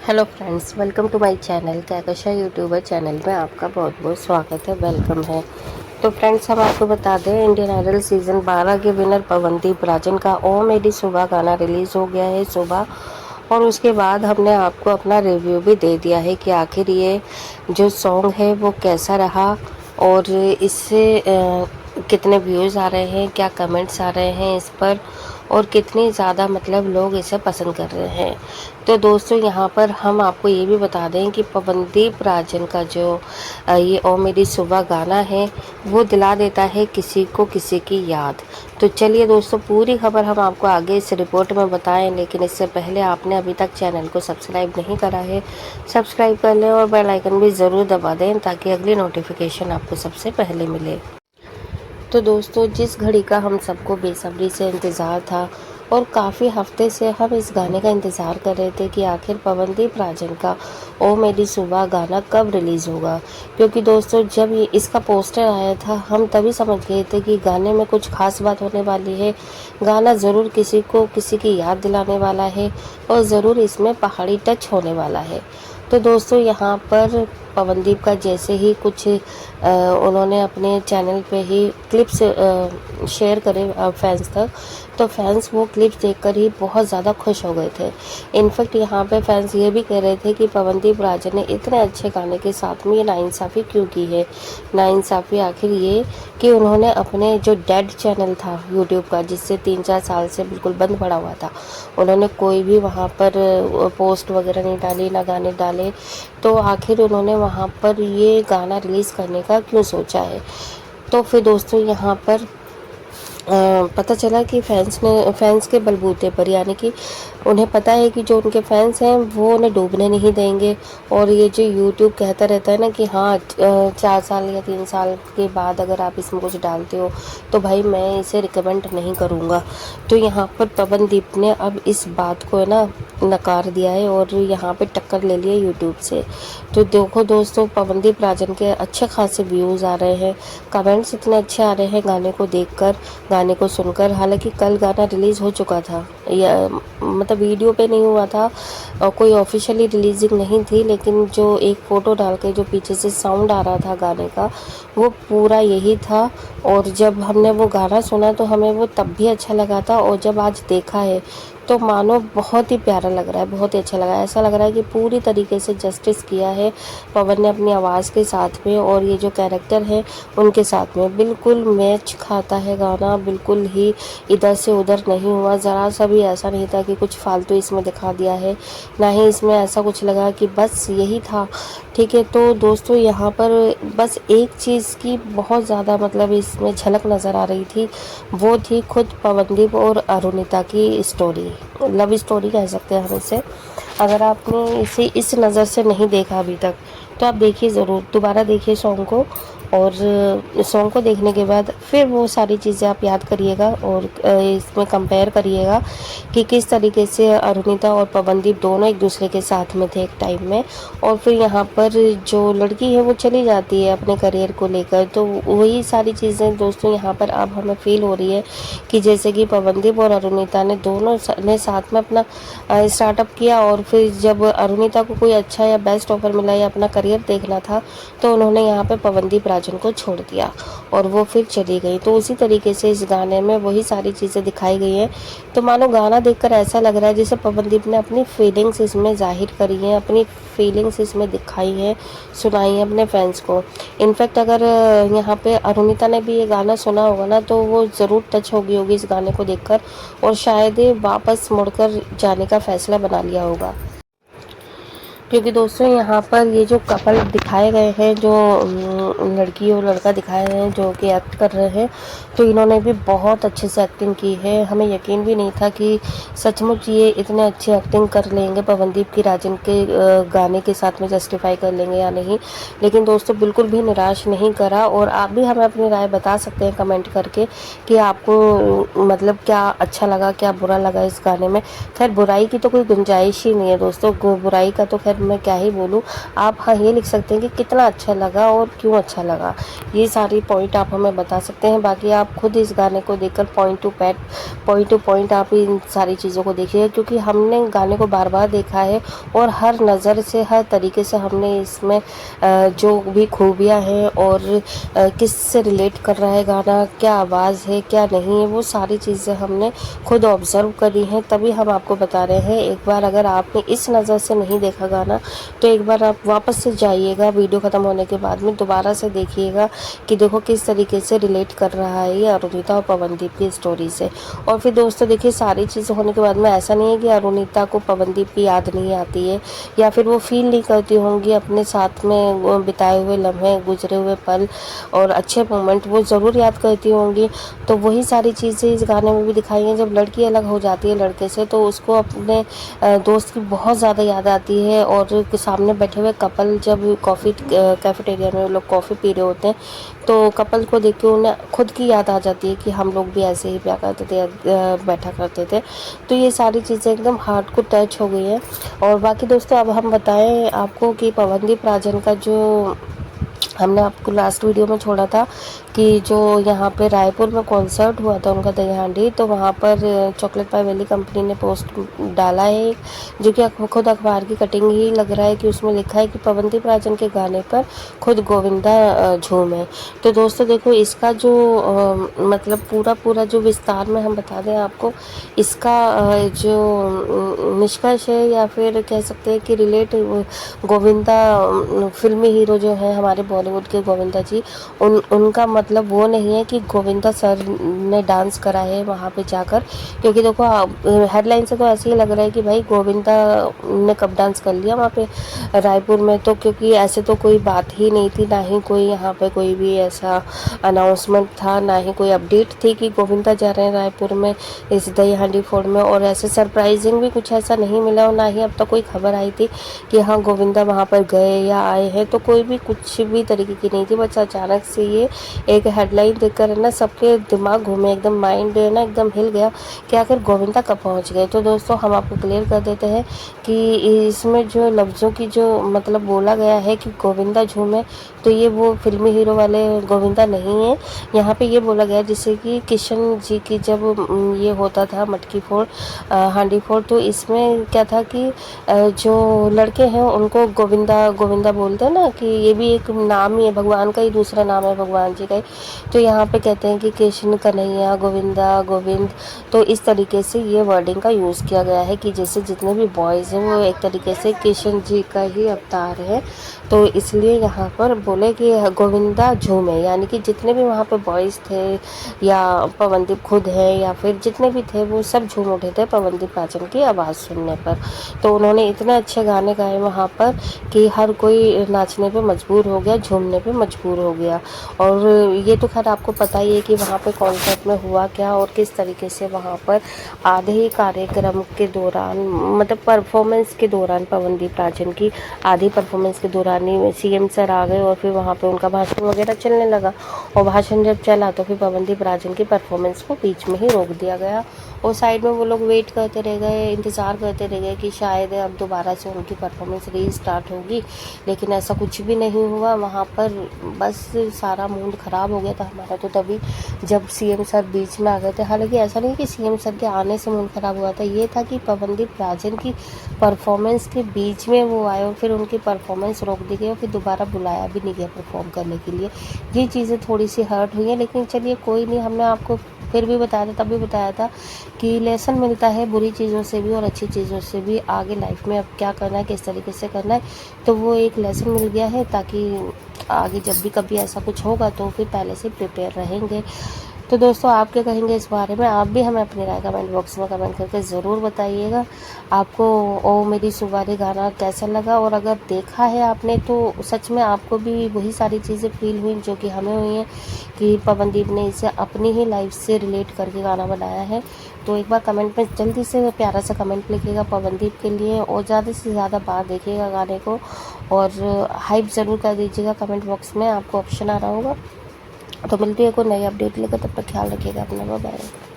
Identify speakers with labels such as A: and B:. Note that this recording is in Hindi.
A: Hello friends, welcome to my channel Kahkasha YouTuber channel में आपका बहुत बहुत स्वागत है, वेलकम है। तो फ्रेंड्स, हम आपको बता दें, इंडियन आइडल सीज़न 12 के विनर पवनदीप राजन का ओ मेरी सुबह गाना रिलीज़ हो गया है सुबह। और उसके बाद हमने आपको अपना रिव्यू भी दे दिया है कि आखिर ये जो सॉन्ग है वो कैसा रहा और इससे कितने व्यूज़ आ रहे हैं, क्या कमेंट्स आ रहे हैं इस पर और कितनी ज़्यादा मतलब लोग इसे पसंद कर रहे हैं। तो दोस्तों, यहाँ पर हम आपको ये भी बता दें कि पवनदीप राजन का जो ये ओ मेरी सुबह गाना है वो दिला देता है किसी को किसी की याद। तो चलिए दोस्तों, पूरी खबर हम आपको आगे इस रिपोर्ट में बताएं, लेकिन इससे पहले आपने अभी तक चैनल को सब्सक्राइब नहीं करा है, सब्सक्राइब कर लें और बेल आइकन भी ज़रूर दबा दें ताकि अगली नोटिफिकेशन आपको सबसे पहले मिले। तो दोस्तों, जिस घड़ी का हम सबको बेसब्री से इंतज़ार था और काफ़ी हफ्ते से हम इस गाने का इंतज़ार कर रहे थे कि आखिर पवनदीप राजन का ओ मेरी सुबह गाना कब रिलीज़ होगा, क्योंकि दोस्तों जब ये इसका पोस्टर आया था हम तभी समझ गए थे कि गाने में कुछ खास बात होने वाली है। गाना ज़रूर किसी को किसी की याद दिलाने वाला है और ज़रूर इसमें पहाड़ी टच होने वाला है। तो दोस्तों, यहाँ पर पवनदीप का जैसे ही कुछ उन्होंने अपने चैनल पे ही क्लिप्स शेयर करे फैंस तक, तो फैंस वो क्लिप्स देखकर ही बहुत ज़्यादा खुश हो गए थे। इनफैक्ट यहाँ पे फैंस ये भी कह रहे थे कि पवनदीप राजन ने इतने अच्छे गाने के साथ में ये नाइंसाफ़ी क्यों की है। नाइंसाफ़ी आखिर ये कि उन्होंने अपने जो डेड चैनल था यूट्यूब का, जिससे 3-4 साल से बिल्कुल बंद पड़ा हुआ था, उन्होंने कोई भी वहाँ पर पोस्ट वगैरह नहीं डाली, ना गाने डाले, तो आखिर उन्होंने वहाँ पर ये गाना रिलीज़ करने का क्यों सोचा है। तो फिर दोस्तों, यहाँ पर पता चला कि फैंस के बलबूते पर, यानी कि उन्हें पता है कि जो उनके फैंस हैं वो उन्हें डूबने नहीं देंगे। और ये जो यूट्यूब कहता रहता है ना कि हाँ 4 साल या 3 साल के बाद अगर आप इसमें कुछ डालते हो तो भाई मैं इसे रिकमेंड नहीं करूँगा। तो यहाँ पर पवनदीप ने अब इस बात को है ना नकार दिया है और यहाँ पे टक्कर ले लिया यूट्यूब से। तो देखो दोस्तों, पवनदीप राजन के अच्छे खासे व्यूज़ आ रहे हैं, कमेंट्स इतने अच्छे आ रहे हैं गाने को देखकर, गाने को सुनकर। हालांकि कल गाना रिलीज़ हो चुका था, या मतलब वीडियो पे नहीं हुआ था और कोई ऑफिशियली रिलीजिंग नहीं थी, लेकिन जो एक फ़ोटो डाल के जो पीछे से साउंड आ रहा था गाने का वो पूरा यही था। और जब हमने वो गाना सुना तो हमें वो तब भी अच्छा लगा था, और जब आज देखा है तो मानो बहुत ही प्यारा लग रहा है, बहुत ही अच्छा लगा है। ऐसा लग रहा है कि पूरी तरीके से जस्टिस किया है पवन ने अपनी आवाज़ के साथ में, और ये जो कैरेक्टर है उनके साथ में बिल्कुल मैच खाता है गाना, बिल्कुल ही इधर से उधर नहीं हुआ। ज़रा सा भी ऐसा नहीं था कि कुछ फालतू इसमें दिखा दिया है, ना ही इसमें ऐसा कुछ लगा कि बस यही था। ठीक है, तो दोस्तों यहाँ पर बस एक चीज़ की बहुत ज़्यादा मतलब इसमें झलक नज़र आ रही थी, वो थी खुद पवनदीप और अरुणिता की स्टोरी, लव स्टोरी कह सकते हैं हम इसे। अगर आपने इसे इस नज़र से नहीं देखा अभी तक तो आप देखिए, ज़रूर दोबारा देखिए सॉन्ग को, और सॉन्ग को देखने के बाद फिर वो सारी चीज़ें आप याद करिएगा और इसमें कंपेयर करिएगा कि किस तरीके से अरुणिता और पवनदीप दोनों एक दूसरे के साथ में थे एक टाइम में, और फिर यहाँ पर जो लड़की है वो चली जाती है अपने करियर को लेकर। तो वही सारी चीज़ें दोस्तों यहाँ पर अब हमें फील हो रही है कि जैसे कि पवनदीप और अरुणिता ने दोनों ने साथ में अपना स्टार्टअप किया, और फिर जब अरुणिता को कोई अच्छा या बेस्ट ऑफर मिला या अपना करियर देखना था तो उन्होंने यहाँ पे पवनदीप राजन को छोड़ दिया और वो फिर चली गई। तो उसी तरीके से इस गाने में वही सारी चीज़ें दिखाई गई हैं। तो मानो गाना देखकर ऐसा लग रहा है जैसे पवनदीप ने अपनी फीलिंग्स इसमें जाहिर करी हैं, अपनी फीलिंग्स इसमें दिखाई हैं, सुनाई हैं अपने फैंस को। इनफैक्ट अगर यहाँ पे अरुणिता ने भी ये गाना सुना होगा ना तो वो ज़रूर टच होगी इस गाने को देखकर, और शायद वापस मुड़कर जाने का फैसला बना लिया होगा। क्योंकि दोस्तों यहाँ पर ये जो कपल दिखाए गए हैं, जो लड़की और लड़का दिखाए हैं जो कि एक्ट कर रहे हैं, तो इन्होंने भी बहुत अच्छे से एक्टिंग की है। हमें यकीन भी नहीं था कि सचमुच ये इतने अच्छी एक्टिंग कर लेंगे, पवनदीप की राजन के गाने के साथ में जस्टिफाई कर लेंगे या नहीं। लेकिन दोस्तों बिल्कुल भी निराश नहीं करा, और आप भी हमें अपनी राय बता सकते हैं कमेंट करके कि आपको मतलब क्या अच्छा लगा, क्या बुरा लगा इस गाने में। खैर बुराई की तो कोई गुंजाइश ही नहीं है दोस्तों, बुराई का तो खैर फिर मैं क्या ही बोलूँ। आप हाँ ये लिख सकते हैं कि कितना अच्छा लगा और क्यों अच्छा लगा, ये सारी पॉइंट आप हमें बता सकते हैं। बाकी आप खुद इस गाने को देखकर पॉइंट टू पॉइंट आप इन सारी चीज़ों को देखिए, क्योंकि हमने गाने को बार बार देखा है और हर नज़र से हर तरीके से हमने इसमें जो भी खूबियाँ हैं और किस से रिलेट कर रहा है गाना, क्या आवाज़ है क्या नहीं है, वो सारी चीज़ें हमने खुद ऑब्ज़र्व करी हैं, तभी हम आपको बता रहे हैं। एक बार अगर आपने इस नज़र से नहीं देखा गाना तो एक बार आप वापस से जाइएगा, वीडियो ख़त्म होने के बाद में दोबारा से देखिएगा कि देखो किस तरीके से रिलेट कर रहा है ये अरुणिता और पवनदीप की स्टोरी से। और फिर दोस्तों देखिए, सारी चीज़ें होने के बाद में ऐसा नहीं है कि अरुणिता को पवनदीप की याद नहीं आती है या फिर वो फील नहीं करती होंगी अपने साथ में बिताए हुए लम्हे, गुजरे हुए पल और अच्छे मोमेंट वो ज़रूर याद करती होंगी। तो वही सारी चीज़ें इस गाने में भी दिखाई हैं। जब लड़की अलग हो जाती है लड़के से तो उसको अपने दोस्त की बहुत ज़्यादा याद आती है, और सामने बैठे हुए कपल जब कैफेटेरिया में लोग कॉफ़ी पी रहे होते हैं तो कपल को देख के उन्हें खुद की याद आ जाती है कि हम लोग भी ऐसे ही प्यार करते थे, बैठा करते थे। तो ये सारी चीज़ें एकदम हार्ट को टच हो गई हैं। और बाकी दोस्तों अब हम बताएं आपको कि पवनदीप राजन का जो हमने आपको लास्ट वीडियो में छोड़ा था कि जो यहाँ पे रायपुर में कॉन्सर्ट हुआ था उनका दही हांडी, तो वहाँ पर चॉकलेट पाई वैली कंपनी ने पोस्ट डाला है जो कि खुद अखबार की कटिंग ही लग रहा है कि उसमें लिखा है कि पवनदीप राजन के गाने पर खुद गोविंदा झूम है। तो दोस्तों देखो, इसका जो मतलब पूरा जो विस्तार में हम बता दें आपको, इसका जो निष्कर्ष है या फिर कह सकते हैं कि रिलेट गोविंदा फिल्मी हीरो जो है हमारे बॉलीवुड के गोविंदा जी, उनका मतलब वो नहीं है कि गोविंदा सर ने डांस करा है वहाँ पे जाकर, क्योंकि देखो हेडलाइन से तो ऐसे ही लग रहा है कि भाई गोविंदा ने कब डांस कर लिया वहाँ पे रायपुर में। तो क्योंकि ऐसे तो कोई बात ही नहीं थी, ना ही कोई यहाँ पे कोई भी ऐसा अनाउंसमेंट था, ना ही कोई अपडेट थी कि गोविंदा जा रहे हैं रायपुर में इस दही हांडी फोड़ में, और ऐसे सरप्राइजिंग भी कुछ ऐसा नहीं मिला और ना ही अब तक कोई खबर आई थी कि हाँ गोविंदा वहाँ पर गए या आए हैं। तो कोई भी कुछ भी तरीके की नहीं थी, बस अचानक से ये एक हेडलाइन देखकर ना सबके दिमाग घूमे, एकदम माइंड ना एकदम हिल गया कि आखिर गोविंदा कब पहुँच गए। तो दोस्तों हम आपको क्लियर कर देते हैं कि इसमें जो लफ्ज़ों की जो मतलब बोला गया है कि गोविंदा झूमे, तो ये वो फिल्मी हीरो वाले गोविंदा नहीं है। यहाँ पे ये बोला गया जैसे कि किशन जी की जब ये होता था मटकी फोड़ हांडी फोड़, तो इसमें क्या था कि जो लड़के हैं उनको गोविंदा गोविंदा बोलते हैं ना, कि ये भी एक नाम ही है, भगवान का ही दूसरा नाम है, भगवान जी का ही। तो यहाँ पे कहते हैं कि कृष्ण कन्हैया गोविंदा गोविंद, तो इस तरीके से ये वर्डिंग का यूज़ किया गया है कि जैसे जितने भी बॉयज़ हैं वो एक तरीके से कृष्ण जी का ही अवतार है। तो इसलिए यहाँ पर बोले कि गोविंदा झूमे, यानी कि जितने भी वहाँ पे बॉयज़ थे या पवनदीप खुद है या फिर जितने भी थे वो सब झूम उठे थे पवनदीप राजन की आवाज़ सुनने पर। तो उन्होंने इतने अच्छे गाने गाए वहाँ पर कि हर कोई नाचने पे मजबूर हो गया, झूमने पे मजबूर हो गया। और ये तो खैर आपको पता ही है कि वहाँ पे कॉन्सर्ट में हुआ क्या और किस तरीके से वहाँ पर आधे ही कार्यक्रम के दौरान, मतलब परफॉर्मेंस के दौरान, पवनदीप राजन की आधी परफॉर्मेंस के दौरान ही सीएम सर आ गए और फिर वहाँ पे उनका भाषण वगैरह चलने लगा। और भाषण जब चला तो फिर पवनदीप राजन की परफॉर्मेंस को बीच में ही रोक दिया गया और साइड में वो लोग वेट करते रह गए, इंतज़ार करते रह गए कि शायद अब दोबारा से उनकी परफॉर्मेंस रीस्टार्ट होगी। लेकिन ऐसा कुछ भी नहीं हुआ वहाँ पर, बस सारा मूड ख़राब हो गया था हमारा तो तभी जब सीएम सर बीच में आ गए थे। हालांकि ऐसा नहीं कि सीएम सर के आने से मूड ख़राब हुआ था, ये था कि पवनदीप राजन की परफॉर्मेंस के बीच में वो आए और फिर उनकी परफॉर्मेंस रोक दी गई और फिर दोबारा बुलाया भी नहीं गया परफॉर्म करने के लिए। ये चीज़ें थोड़ी सी हर्ट हुई हैं, लेकिन चलिए कोई नहीं, हमने आपको फिर भी बताया था, तब भी बताया था कि लेसन मिलता है बुरी चीज़ों से भी और अच्छी चीज़ों से भी, आगे लाइफ में अब क्या करना है, किस तरीके से करना है। तो वो एक लेसन मिल गया है ताकि आगे जब भी कभी ऐसा कुछ होगा तो फिर पहले से प्रिपेयर रहेंगे। तो दोस्तों आप क्या कहेंगे इस बारे में, आप भी हमें अपनी राय कमेंट बॉक्स में कमेंट करके ज़रूर बताइएगा। आपको ओ मेरी सुवारी गाना कैसा लगा, और अगर देखा है आपने तो सच में आपको भी वही सारी चीज़ें फील हुई जो कि हमें हुई हैं कि पवनदीप ने इसे अपनी ही लाइफ से रिलेट करके गाना बनाया है। तो एक बार कमेंट में जल्दी से प्यारा सा कमेंट लिखिएगा पवनदीप के लिए और ज़्यादा से ज़्यादा बार देखिएगा गाने को और हाइप ज़रूर कर दीजिएगा कमेंट बॉक्स में, आपको ऑप्शन आ रहा होगा। तो मिलती है कोई नई अपडेट लेकर, तब तक ख्याल रखिएगा अपना, बाय बाय।